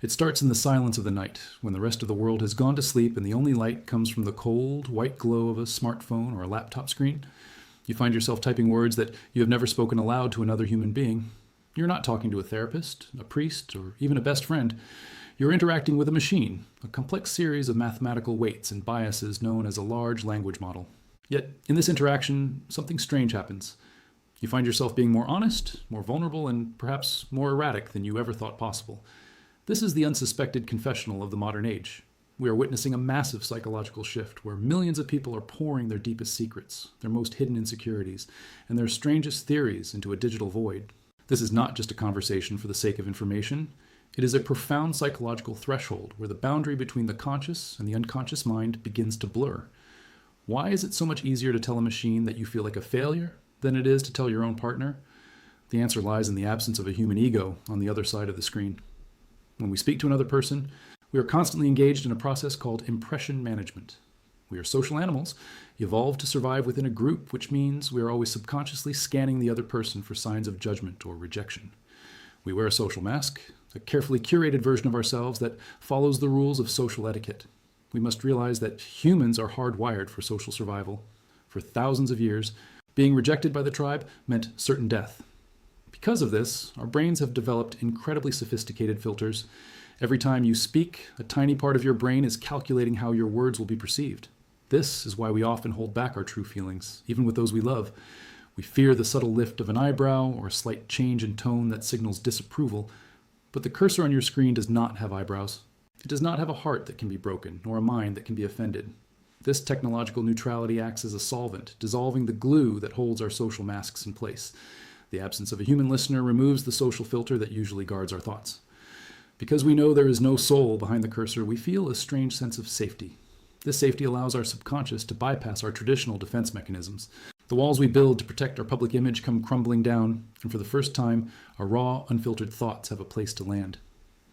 It starts in the silence of the night, when the rest of the world has gone to sleep and the only light comes from the cold, white glow of a smartphone or a laptop screen. You find yourself typing words that you have never spoken aloud to another human being. You're not talking to a therapist, a priest, or even a best friend. You're interacting with a machine, a complex series of mathematical weights and biases known as a large language model. Yet, in this interaction, something strange happens. You find yourself being more honest, more vulnerable, and perhaps more erratic than you ever thought possible. This is the unsuspected confessional of the modern age. We are witnessing a massive psychological shift where millions of people are pouring their deepest secrets, their most hidden insecurities, and their strangest theories into a digital void. This is not just a conversation for the sake of information. It is a profound psychological threshold where the boundary between the conscious and the unconscious mind begins to blur. Why is it so much easier to tell a machine that you feel like a failure than it is to tell your own partner? The answer lies in the absence of a human ego on the other side of the screen. When we speak to another person, we are constantly engaged in a process called impression management. We are social animals, evolved to survive within a group, which means we are always subconsciously scanning the other person for signs of judgment or rejection. We wear a social mask, a carefully curated version of ourselves that follows the rules of social etiquette. We must realize that humans are hardwired for social survival. For thousands of years, being rejected by the tribe meant certain death. Because of this, our brains have developed incredibly sophisticated filters. Every time you speak, a tiny part of your brain is calculating how your words will be perceived. This is why we often hold back our true feelings, even with those we love. We fear the subtle lift of an eyebrow or a slight change in tone that signals disapproval. But the cursor on your screen does not have eyebrows. It does not have a heart that can be broken, nor a mind that can be offended. This technological neutrality acts as a solvent, dissolving the glue that holds our social masks in place. The absence of a human listener removes the social filter that usually guards our thoughts. Because we know there is no soul behind the cursor, we feel a strange sense of safety. This safety allows our subconscious to bypass our traditional defense mechanisms. The walls we build to protect our public image come crumbling down, and for the first time, our raw, unfiltered thoughts have a place to land.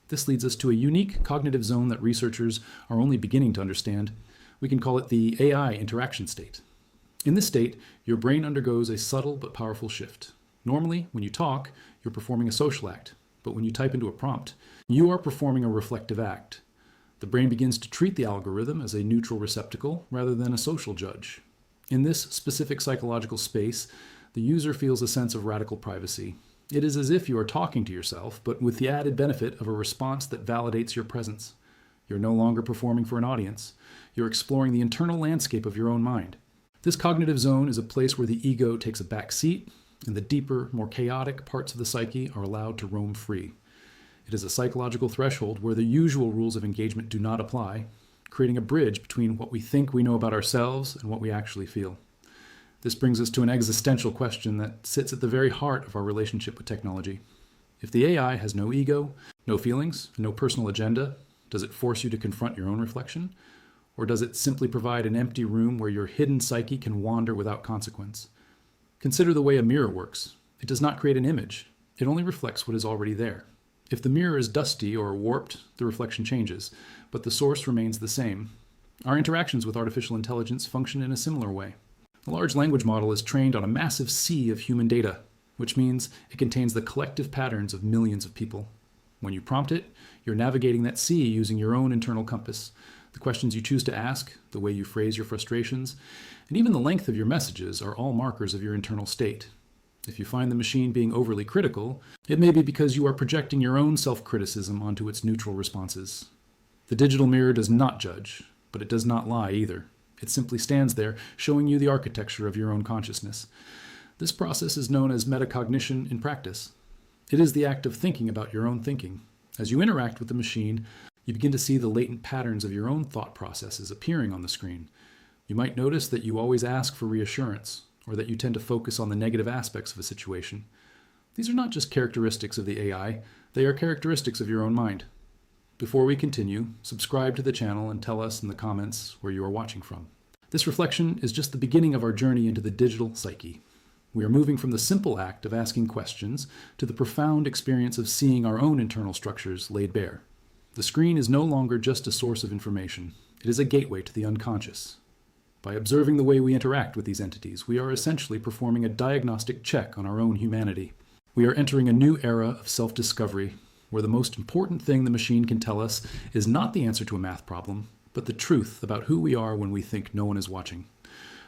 This leads us to a unique cognitive zone that researchers are only beginning to understand. We can call it the AI interaction state. In this state, your brain undergoes a subtle but powerful shift. Normally, when you talk, you're performing a social act, but when you type into a prompt, you are performing a reflective act. The brain begins to treat the algorithm as a neutral receptacle rather than a social judge. In this specific psychological space, the user feels a sense of radical privacy. It is as if you are talking to yourself, but with the added benefit of a response that validates your presence. You're no longer performing for an audience. You're exploring the internal landscape of your own mind. This cognitive zone is a place where the ego takes a back seat, and the deeper, more chaotic parts of the psyche are allowed to roam free. It is a psychological threshold where the usual rules of engagement do not apply, creating a bridge between what we think we know about ourselves and what we actually feel. This brings us to an existential question that sits at the very heart of our relationship with technology. If the AI has no ego, no feelings, and no personal agenda, does it force you to confront your own reflection? Or does it simply provide an empty room where your hidden psyche can wander without consequence? Consider the way a mirror works. It does not create an image. It only reflects what is already there. If the mirror is dusty or warped, the reflection changes, but the source remains the same. Our interactions with artificial intelligence function in a similar way. A large language model is trained on a massive sea of human data, which means it contains the collective patterns of millions of people. When you prompt it, you're navigating that sea using your own internal compass. The questions you choose to ask, the way you phrase your frustrations, and even the length of your messages are all markers of your internal state. If you find the machine being overly critical, it may be because you are projecting your own self-criticism onto its neutral responses. The digital mirror does not judge, but it does not lie either. It simply stands there, showing you the architecture of your own consciousness. This process is known as metacognition in practice. It is the act of thinking about your own thinking. As you interact with the machine, you begin to see the latent patterns of your own thought processes appearing on the screen. You might notice that you always ask for reassurance, or that you tend to focus on the negative aspects of a situation. These are not just characteristics of the AI, they are characteristics of your own mind. Before we continue, subscribe to the channel and tell us in the comments where you are watching from. This reflection is just the beginning of our journey into the digital psyche. We are moving from the simple act of asking questions to the profound experience of seeing our own internal structures laid bare. The screen is no longer just a source of information. It is a gateway to the unconscious. By observing the way we interact with these entities, we are essentially performing a diagnostic check on our own humanity. We are entering a new era of self-discovery, where the most important thing the machine can tell us is not the answer to a math problem, but the truth about who we are when we think no one is watching.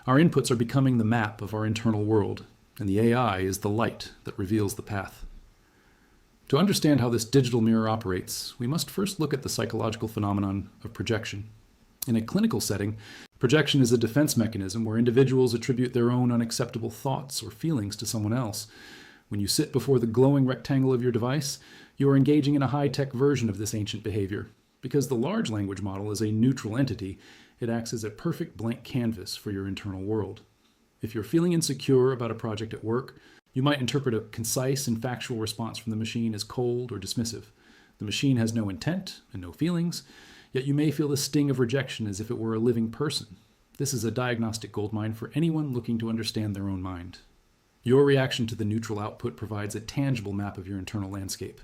Our inputs are becoming the map of our internal world, and the AI is the light that reveals the path. To understand how this digital mirror operates, we must first look at the psychological phenomenon of projection. In a clinical setting, projection is a defense mechanism where individuals attribute their own unacceptable thoughts or feelings to someone else. When you sit before the glowing rectangle of your device, you are engaging in a high-tech version of this ancient behavior. Because the large language model is a neutral entity, it acts as a perfect blank canvas for your internal world. If you're feeling insecure about a project at work, you might interpret a concise and factual response from the machine as cold or dismissive. The machine has no intent and no feelings, yet you may feel the sting of rejection as if it were a living person. This is a diagnostic goldmine for anyone looking to understand their own mind. Your reaction to the neutral output provides a tangible map of your internal landscape.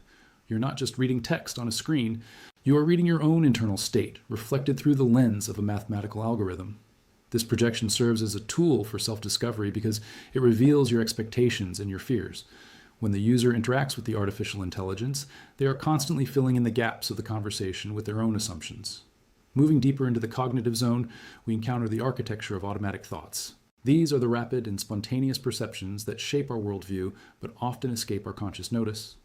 You're not just reading text on a screen, you are reading your own internal state, reflected through the lens of a mathematical algorithm. This projection serves as a tool for self-discovery because it reveals your expectations and your fears. When the user interacts with the artificial intelligence, they are constantly filling in the gaps of the conversation with their own assumptions. Moving deeper into the cognitive zone, we encounter the architecture of automatic thoughts. These are the rapid and spontaneous perceptions that shape our worldview, but often escape our conscious notice.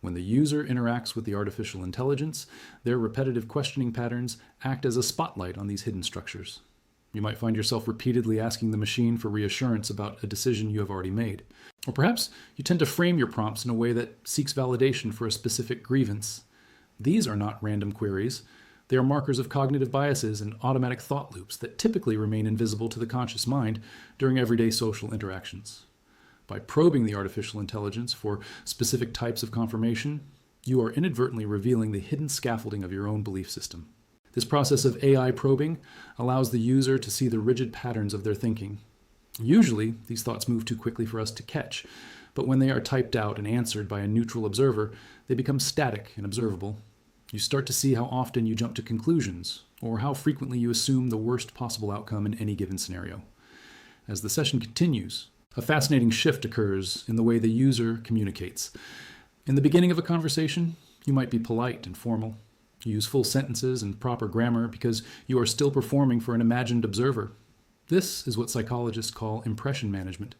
When the user interacts with the artificial intelligence, their repetitive questioning patterns act as a spotlight on these hidden structures. You might find yourself repeatedly asking the machine for reassurance about a decision you have already made. Or perhaps you tend to frame your prompts in a way that seeks validation for a specific grievance. These are not random queries. They are markers of cognitive biases and automatic thought loops that typically remain invisible to the conscious mind during everyday social interactions. By probing the artificial intelligence for specific types of confirmation, you are inadvertently revealing the hidden scaffolding of your own belief system. This process of AI probing allows the user to see the rigid patterns of their thinking. Usually, these thoughts move too quickly for us to catch, but when they are typed out and answered by a neutral observer, they become static and observable. You start to see how often you jump to conclusions, or how frequently you assume the worst possible outcome in any given scenario. As the session continues, a fascinating shift occurs in the way the user communicates. In the beginning of a conversation, you might be polite and formal. You use full sentences and proper grammar because you are still performing for an imagined observer. This is what psychologists call impression management.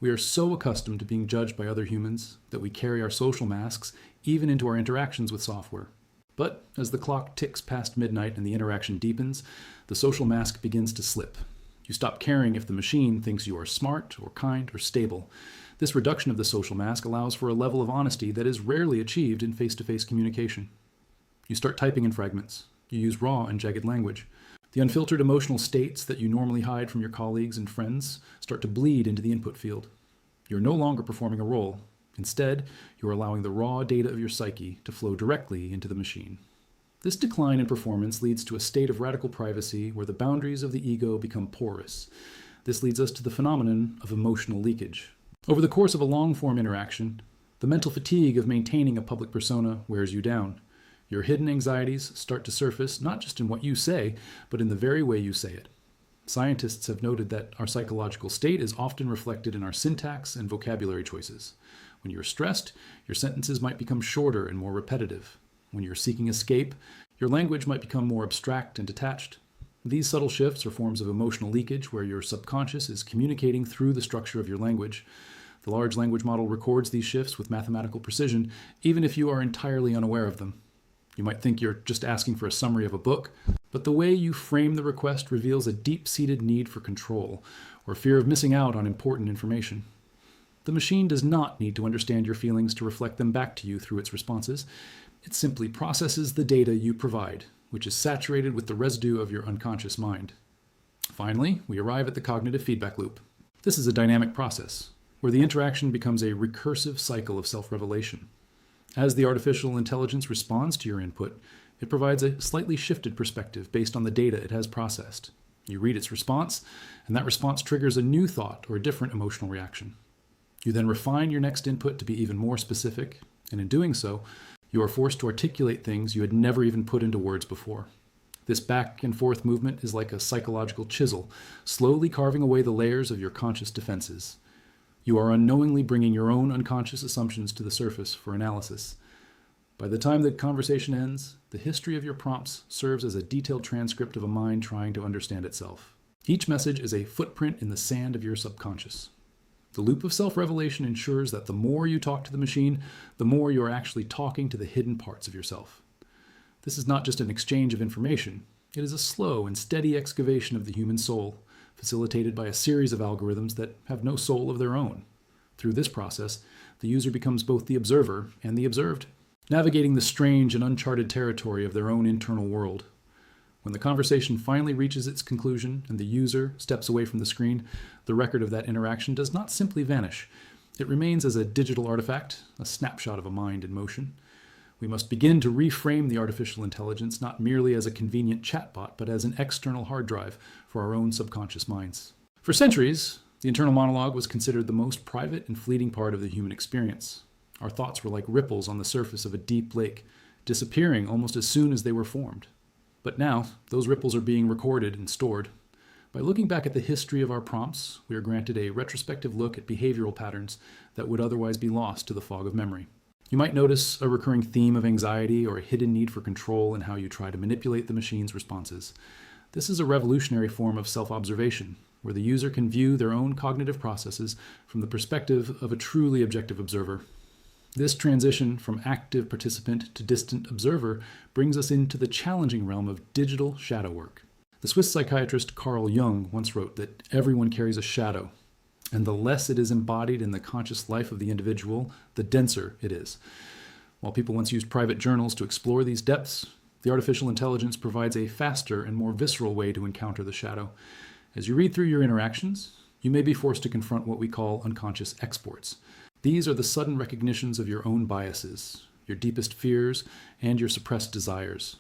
We are so accustomed to being judged by other humans that we carry our social masks even into our interactions with software. But as the clock ticks past midnight and the interaction deepens, the social mask begins to slip. You stop caring if the machine thinks you are smart or kind or stable. This reduction of the social mask allows for a level of honesty that is rarely achieved in face-to-face communication. You start typing in fragments. You use raw and jagged language. The unfiltered emotional states that you normally hide from your colleagues and friends start to bleed into the input field. You're no longer performing a role. Instead, you're allowing the raw data of your psyche to flow directly into the machine. This decline in performance leads to a state of radical privacy where the boundaries of the ego become porous. This leads us to the phenomenon of emotional leakage. Over the course of a long-form interaction, the mental fatigue of maintaining a public persona wears you down. Your hidden anxieties start to surface not just in what you say, but in the very way you say it. Scientists have noted that our psychological state is often reflected in our syntax and vocabulary choices. When you're stressed, your sentences might become shorter and more repetitive. When you're seeking escape, your language might become more abstract and detached. These subtle shifts are forms of emotional leakage where your subconscious is communicating through the structure of your language. The large language model records these shifts with mathematical precision, even if you are entirely unaware of them. You might think you're just asking for a summary of a book, but the way you frame the request reveals a deep-seated need for control or fear of missing out on important information. The machine does not need to understand your feelings to reflect them back to you through its responses. It simply processes the data you provide, which is saturated with the residue of your unconscious mind. Finally, we arrive at the cognitive feedback loop. This is a dynamic process, where the interaction becomes a recursive cycle of self-revelation. As the artificial intelligence responds to your input, it provides a slightly shifted perspective based on the data it has processed. You read its response, and that response triggers a new thought or a different emotional reaction. You then refine your next input to be even more specific, and in doing so, you are forced to articulate things you had never even put into words before. This back and forth movement is like a psychological chisel, slowly carving away the layers of your conscious defenses. You are unknowingly bringing your own unconscious assumptions to the surface for analysis. By the time the conversation ends, the history of your prompts serves as a detailed transcript of a mind trying to understand itself. Each message is a footprint in the sand of your subconscious. The loop of self-revelation ensures that the more you talk to the machine, the more you are actually talking to the hidden parts of yourself. This is not just an exchange of information. It is a slow and steady excavation of the human soul, facilitated by a series of algorithms that have no soul of their own. Through this process, the user becomes both the observer and the observed, navigating the strange and uncharted territory of their own internal world. When the conversation finally reaches its conclusion and the user steps away from the screen, the record of that interaction does not simply vanish. It remains as a digital artifact, a snapshot of a mind in motion. We must begin to reframe the artificial intelligence not merely as a convenient chatbot, but as an external hard drive for our own subconscious minds. For centuries, the internal monologue was considered the most private and fleeting part of the human experience. Our thoughts were like ripples on the surface of a deep lake, disappearing almost as soon as they were formed. But now, those ripples are being recorded and stored. By looking back at the history of our prompts, we are granted a retrospective look at behavioral patterns that would otherwise be lost to the fog of memory. You might notice a recurring theme of anxiety or a hidden need for control in how you try to manipulate the machine's responses. This is a revolutionary form of self-observation, where the user can view their own cognitive processes from the perspective of a truly objective observer. This transition from active participant to distant observer brings us into the challenging realm of digital shadow work. The Swiss psychiatrist Carl Jung once wrote that everyone carries a shadow, and the less it is embodied in the conscious life of the individual, the denser it is. While people once used private journals to explore these depths, the artificial intelligence provides a faster and more visceral way to encounter the shadow. As you read through your interactions, you may be forced to confront what we call unconscious exports. These are the sudden recognitions of your own biases, your deepest fears, and your suppressed desires.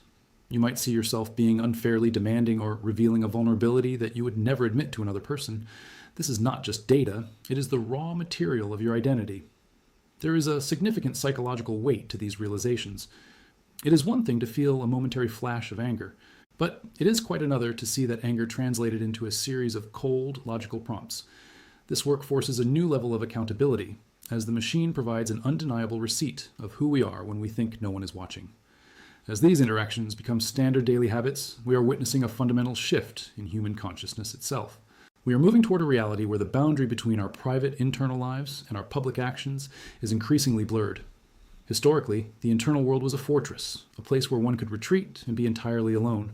You might see yourself being unfairly demanding or revealing a vulnerability that you would never admit to another person. This is not just data, it is the raw material of your identity. There is a significant psychological weight to these realizations. It is one thing to feel a momentary flash of anger, but it is quite another to see that anger translated into a series of cold, logical prompts. This work forces a new level of accountability, as the machine provides an undeniable receipt of who we are when we think no one is watching. As these interactions become standard daily habits, we are witnessing a fundamental shift in human consciousness itself. We are moving toward a reality where the boundary between our private internal lives and our public actions is increasingly blurred. Historically, the internal world was a fortress, a place where one could retreat and be entirely alone.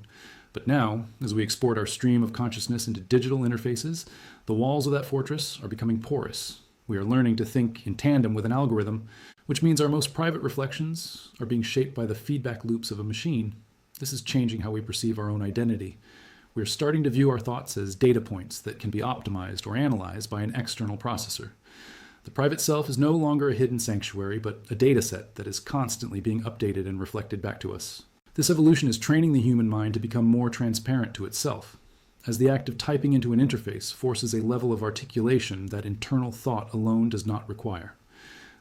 But now, as we export our stream of consciousness into digital interfaces, the walls of that fortress are becoming porous. We are learning to think in tandem with an algorithm, which means our most private reflections are being shaped by the feedback loops of a machine. This is changing how we perceive our own identity. We are starting to view our thoughts as data points that can be optimized or analyzed by an external processor. The private self is no longer a hidden sanctuary, but a data set that is constantly being updated and reflected back to us. This evolution is training the human mind to become more transparent to itself, as the act of typing into an interface forces a level of articulation that internal thought alone does not require.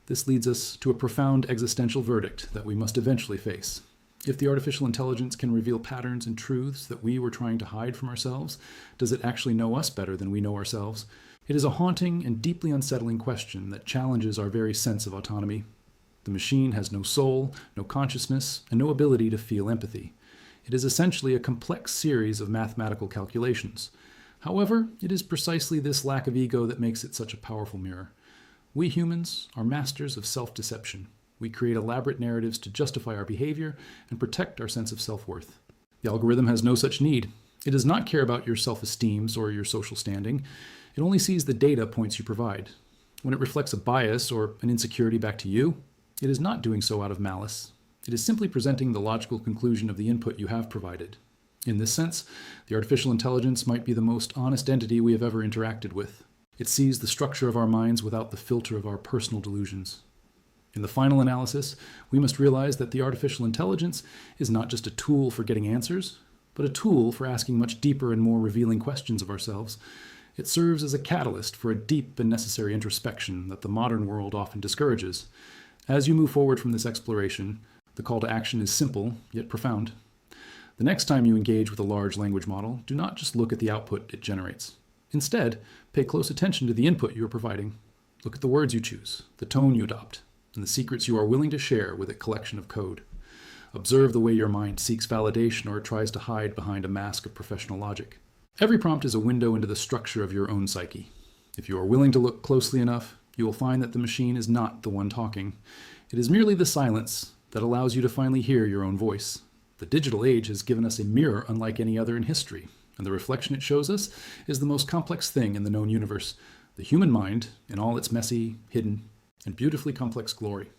This leads us to a profound existential verdict that we must eventually face. If the artificial intelligence can reveal patterns and truths that we were trying to hide from ourselves, does it actually know us better than we know ourselves? It is a haunting and deeply unsettling question that challenges our very sense of autonomy. The machine has no soul, no consciousness, and no ability to feel empathy. It is essentially a complex series of mathematical calculations. However, it is precisely this lack of ego that makes it such a powerful mirror. We humans are masters of self-deception. We create elaborate narratives to justify our behavior and protect our sense of self-worth. The algorithm has no such need. It does not care about your self-esteems or your social standing. It only sees the data points you provide. When it reflects a bias or an insecurity back to you, it is not doing so out of malice. It is simply presenting the logical conclusion of the input you have provided. In this sense, the artificial intelligence might be the most honest entity we have ever interacted with. It sees the structure of our minds without the filter of our personal delusions. In the final analysis, we must realize that the artificial intelligence is not just a tool for getting answers, but a tool for asking much deeper and more revealing questions of ourselves. It serves as a catalyst for a deep and necessary introspection that the modern world often discourages. As you move forward from this exploration, the call to action is simple, yet profound. The next time you engage with a large language model, do not just look at the output it generates. Instead, pay close attention to the input you are providing. Look at the words you choose, the tone you adopt, and the secrets you are willing to share with a collection of code. Observe the way your mind seeks validation or tries to hide behind a mask of professional logic. Every prompt is a window into the structure of your own psyche. If you are willing to look closely enough, you will find that the machine is not the one talking. It is merely the silence that allows you to finally hear your own voice. The digital age has given us a mirror unlike any other in history, and the reflection it shows us is the most complex thing in the known universe, the human mind in all its messy, hidden, and beautifully complex glory.